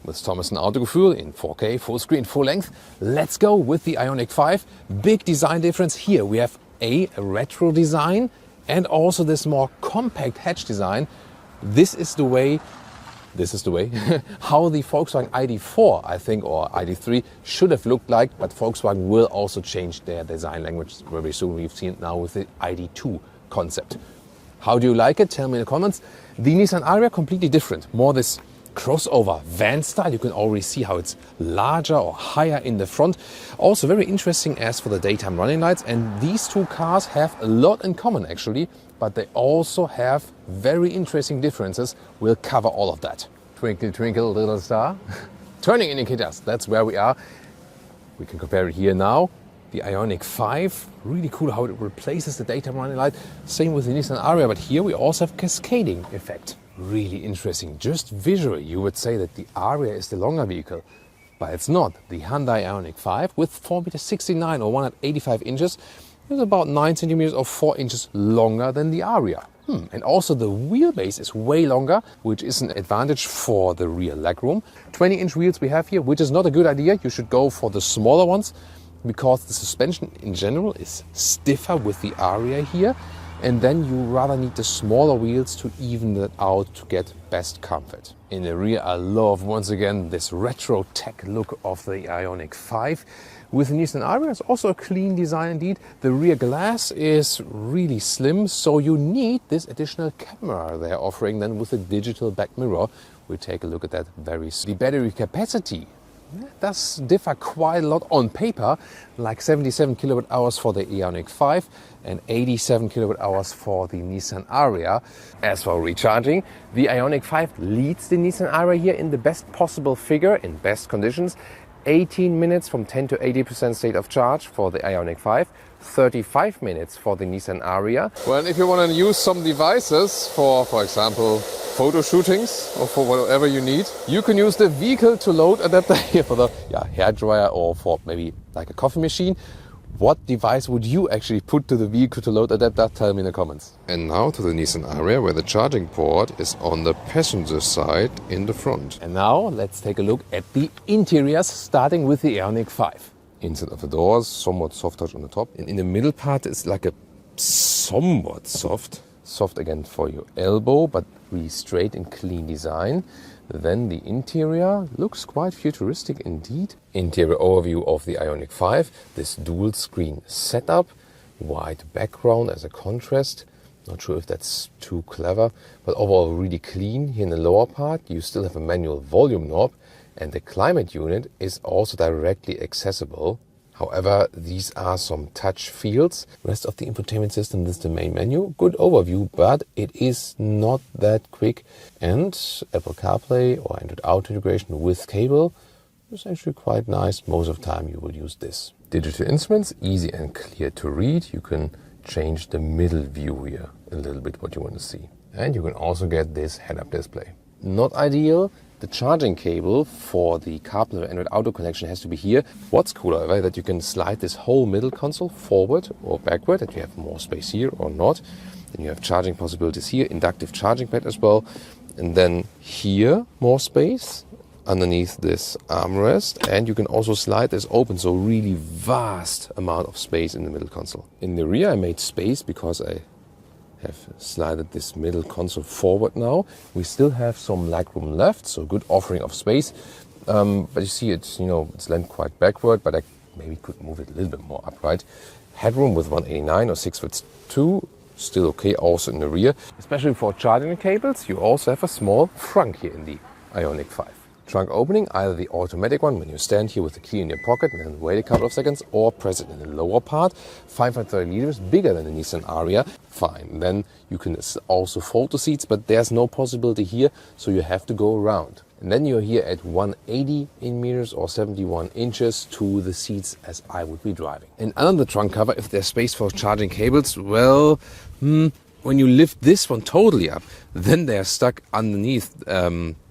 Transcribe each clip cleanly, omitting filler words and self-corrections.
with Thomas and Autogefuehl in 4K, full screen, full length. Let's go with the Ioniq 5. Big design difference here. We have a retro design and also this more compact hatch design. This is the way how the Volkswagen ID4, I think, or ID3 should have looked like, but Volkswagen will also change their design language very soon. We've seen it now with the ID2 concept. How do you like it? Tell me in the comments. The Nissan Ariya, completely different. More this crossover van style. You can already see how it's larger or higher in the front. Also very interesting as for the daytime running lights. And these two cars have a lot in common actually, but they also have very interesting differences. We'll cover all of that. Twinkle, twinkle, little star. Turning indicators, that's where we are. We can compare it here now. The Ioniq 5, really cool how it replaces the daytime running light. Same with the Nissan Ariya, but here we also have cascading effect. Really interesting. Just visually, you would say that the Ariya is the longer vehicle, but it's not. The Hyundai Ioniq 5 with 4.69 meters or 185 inches is about 9 centimeters or 4 inches longer than the Ariya. And also the wheelbase is way longer, which is an advantage for the rear legroom. 20-inch wheels we have here, which is not a good idea. You should go for the smaller ones, because the suspension in general is stiffer with the Ariya here, and then you rather need the smaller wheels to even that out to get best comfort. In the rear, I love once again this retro tech look of the Ioniq 5. With the Nissan Ariya, it's also a clean design indeed. The rear glass is really slim, so you need this additional camera they're offering then with a digital back mirror. We'll take a look at that very soon. The battery capacity does differ quite a lot on paper, like 77 kilowatt hours for the Ioniq 5 and 87 kilowatt hours for the Nissan Ariya. As for recharging, the Ioniq 5 leads the Nissan Ariya here in the best possible figure, in best conditions. 18 minutes from 10 to 80% state of charge for the Ioniq 5, 35 minutes for the Nissan Ariya. Well, if you want to use some devices for example, photo shootings or for whatever you need, you can use the vehicle to load adapter here for the hairdryer or for maybe like a coffee machine. What device would you actually put to the vehicle to load adapter? Tell me in the comments. And now to the Nissan Ariya, where the charging port is on the passenger side in the front. And now let's take a look at the interiors, starting with the Ioniq 5. Inside of the doors, somewhat soft touch on the top. And in the middle part, it's like a somewhat soft again for your elbow, but really straight and clean design. Then the interior looks quite futuristic indeed. Interior overview of the Ioniq 5. This dual screen setup, white background as a contrast. Not sure if that's too clever, but overall really clean. Here in the lower part you still have a manual volume knob, and the climate unit is also directly accessible. However, these are some touch fields. Rest of the infotainment system, this is the main menu. Good overview, but it is not that quick. And Apple CarPlay or Android Auto integration with cable is actually quite nice. Most of the time you will use this. Digital instruments, easy and clear to read. You can change the middle view here a little bit what you want to see. And you can also get this head-up display. Not ideal. The charging cable for the CarPlay or Android Auto connection has to be here. What's cool, however, that you can slide this whole middle console forward or backward, that you have more space here or not. Then you have charging possibilities here, inductive charging pad as well. And then here, more space underneath this armrest. And you can also slide this open, so really vast amount of space in the middle console. In the rear, I made space because I have slided this middle console forward now. We still have some legroom left, so good offering of space. But you see it's leant quite backward, but I maybe could move it a little bit more upright. Headroom with 189 or 6'2", still okay also in the rear. Especially for charging cables, you also have a small trunk here in the Ioniq 5. Trunk opening, either the automatic one when you stand here with the key in your pocket and then wait a couple of seconds, or press it in the lower part. 530 liters, bigger than the Nissan Ariya. Fine, then you can also fold the seats, but there's no possibility here, so you have to go around. And then you're here at 180 meters or 71 inches to the seats as I would be driving. And under the trunk cover, if there's space for charging cables, well, when you lift this one totally up, then they're stuck underneath.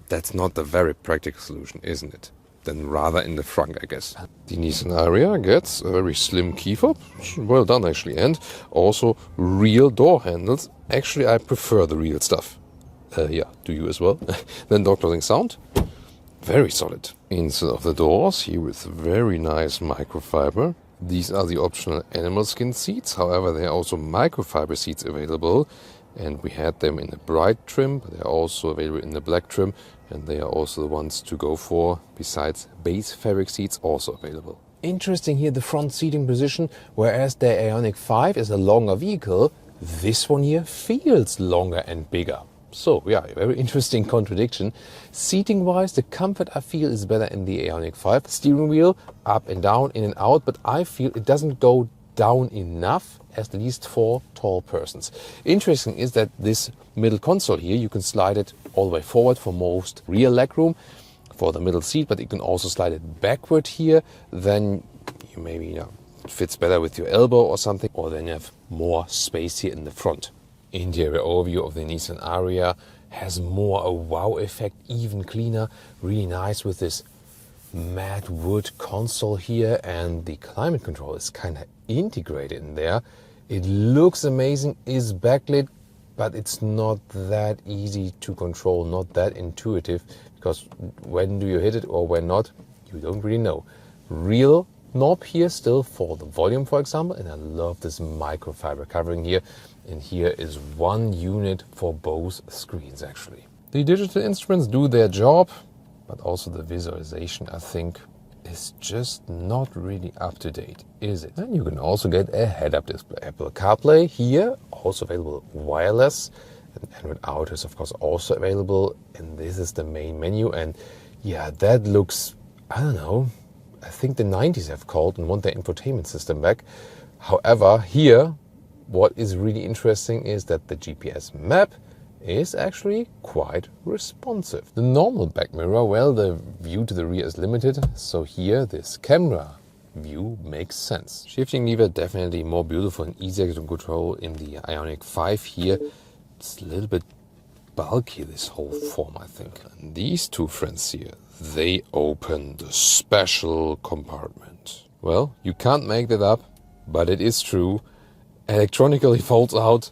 That's not a very practical solution, isn't it? Then rather in the front, I guess. The Nissan Ariya gets a very slim key fob. Well done, actually. And also real door handles. Actually, I prefer the real stuff. Yeah, do you as well? Then door closing sound. very solid. Inside of the doors, here with very nice microfiber. These are the optional animal skin seats. However, there are also microfiber seats available. And we had them in the bright trim, but they're also available in the black trim. And they are also the ones to go for, besides base fabric seats also available. Interesting here, the front seating position, whereas the Ioniq 5 is a longer vehicle, this one here feels longer and bigger. So yeah, a very interesting contradiction. Seating wise, the comfort I feel is better in the Ioniq 5. Steering wheel up and down, in and out, but I feel it doesn't go down enough as at least for tall persons. Interesting is that this middle console here, you can slide it all the way forward for most rear legroom for the middle seat, but you can also slide it backward here. Then you maybe, it fits better with your elbow or something, or then you have more space here in the front. Interior overview of the Nissan Ariya has more a wow effect, even cleaner, really nice with this matte wood console here, and the climate control is kind of integrated in there. It looks amazing, is backlit, but it's not that easy to control, not that intuitive, because when do you hit it or when not, you don't really know. Real knob here still for the volume, for example, and I love this microfiber covering here. And here is one unit for both screens actually. The digital instruments do their job, but also the visualization, I think, is just not really up to date, is it? And you can also get a head-up display. Apple CarPlay here, also available wireless. And Android Auto is of course also available. And this is the main menu. And yeah, that looks, I don't know, I think the 90s have called and want their infotainment system back. However, here, what is really interesting is that the GPS map is actually quite responsive. The normal back mirror, well, the view to the rear is limited, so here this camera view makes sense. Shifting lever definitely more beautiful and easier to control in the Ioniq 5 here. It's a little bit bulky, this whole form, I think. And these two friends here, they open the special compartment. Well, you can't make that up, but it is true. Electronically folds out.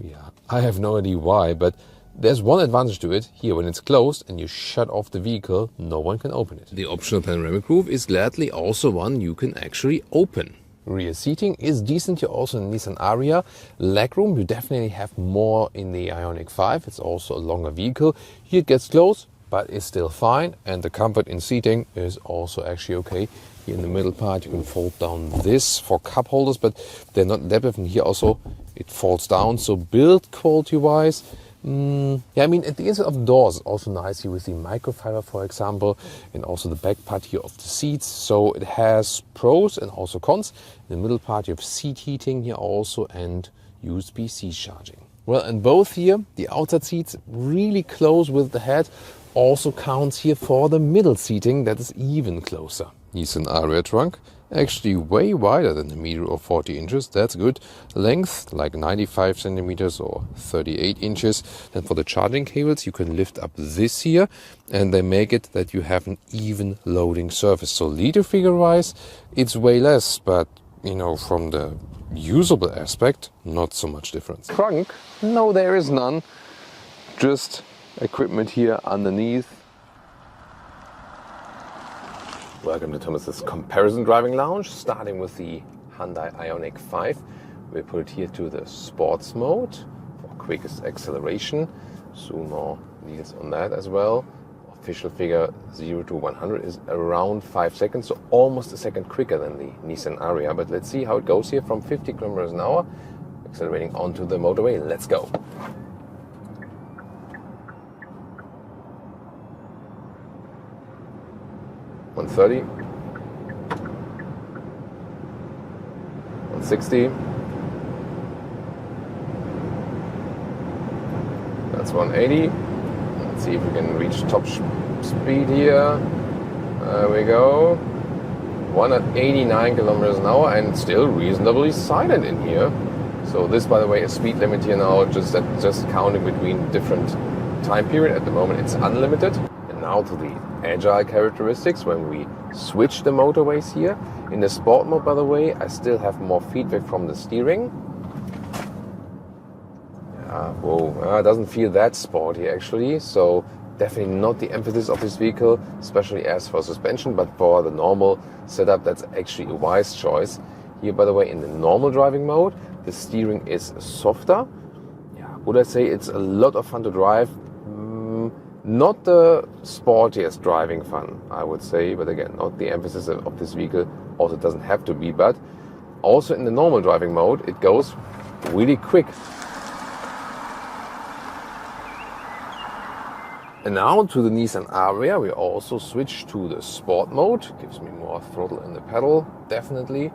Yeah, I have no idea why, but there's one advantage to it. Here, when it's closed and you shut off the vehicle, no one can open it. The optional panoramic roof is gladly also one you can actually open. Rear seating is decent here also in Nissan Ariya. Legroom, you definitely have more in the Ioniq 5. It's also a longer vehicle. Here it gets close, but it's still fine. And the comfort in seating is also actually okay. Here in the middle part, you can fold down this for cup holders, but they're not adaptive. And here also, it falls down. So build quality-wise, yeah, I mean, at the inside of the doors is also nice here with the microfiber, for example, and also the back part here of the seats. So it has pros and also cons. In the middle part, you have seat heating here also and USB-C charging. Well, and both here, the outside seats really close with the head, also counts here for the middle seating that is even closer. Nissan Ariya trunk, actually way wider than a meter or 40 inches, that's good. Length like 95 centimeters or 38 inches. Then for the charging cables you can lift up this here and they make it that you have an even loading surface. So liter figure wise it's way less, but you know, from the usable aspect, not so much difference. Trunk, no, there is none, just equipment here underneath. Welcome to Thomas's comparison driving lounge, starting with the Hyundai Ioniq 5. We put it here to the sports mode for quickest acceleration. Soon more details on that as well. Official figure 0 to 100 is around 5 seconds, so almost a second quicker than the Nissan Ariya. But let's see how it goes here from 50 kilometers an hour, accelerating onto the motorway. Let's go. $130, $160, that's $180. Let's see if we can reach top speed here. There we go. 189 kilometers an hour and still reasonably silent in here. So this, by the way, is speed limit here now, just counting between different time period. At the moment it's unlimited. And now to the agile characteristics when we switch the motorways here. In the sport mode, by the way, I still have more feedback from the steering. Whoa, it doesn't feel that sporty actually. So Definitely not the emphasis of this vehicle, especially as for suspension, but for the normal setup, that's actually a wise choice. Here, by the way, in the normal driving mode, the steering is softer. Yeah, would I say it's a lot of fun to drive? Not the sportiest driving fun, I would say, but again, not the emphasis of this vehicle. Also, it doesn't have to be, but also in the normal driving mode, it goes really quick. And now to the Nissan Ariya, we also switch to the sport mode. Gives me more throttle in the pedal, definitely.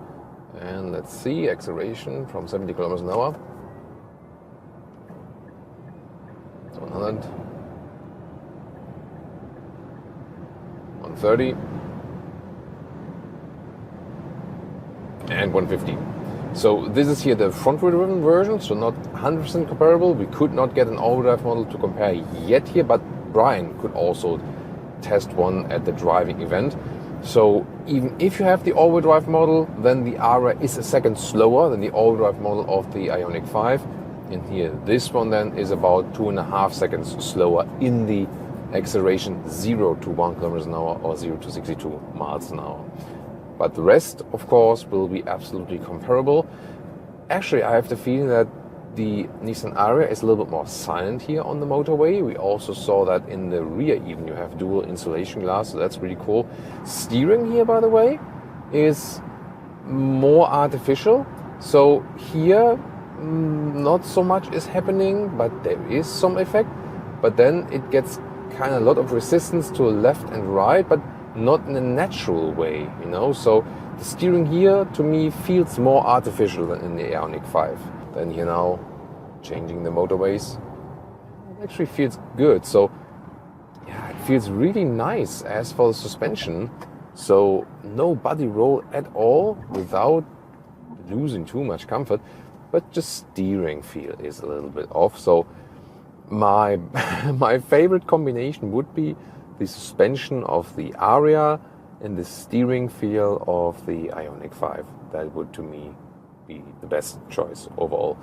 And let's see, acceleration from 70 kilometers an hour. 100. 130. And 150. So this is here the front-wheel driven version, so not 100% comparable. We could not get an all-wheel drive model to compare yet here, but Brian could also test one at the driving event. So even if you have the all-wheel drive model, then the Ariya is a second slower than the all-wheel drive model of the Ioniq 5. And here, this one then is about 2.5 seconds slower in the acceleration 0 to 1 kilometers an hour or 0 to 62 miles an hour. But the rest, of course, will be absolutely comparable. Actually, I have the feeling that the Nissan Ariya is a little bit more silent here on the motorway. We also saw that in the rear even you have dual insulation glass, so that's really cool. Steering here, by the way, is more artificial. So here, not so much is happening, but there is some effect. But then it gets kind of a lot of resistance to left and right, but not in a natural way, you know. So the steering here, to me, feels more artificial than in the Ioniq 5. Then here now, changing the motorways, it actually feels good. So yeah, it feels really nice. As for the suspension, so no body roll at all without losing too much comfort, but just steering feel is a little bit off. So my my favorite combination would be the suspension of the Ariya and the steering feel of the Ioniq 5. That would, to me, be the best choice overall.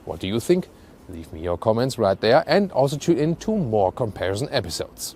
What do you think? Leave me your comments right there, and also tune in to more comparison episodes.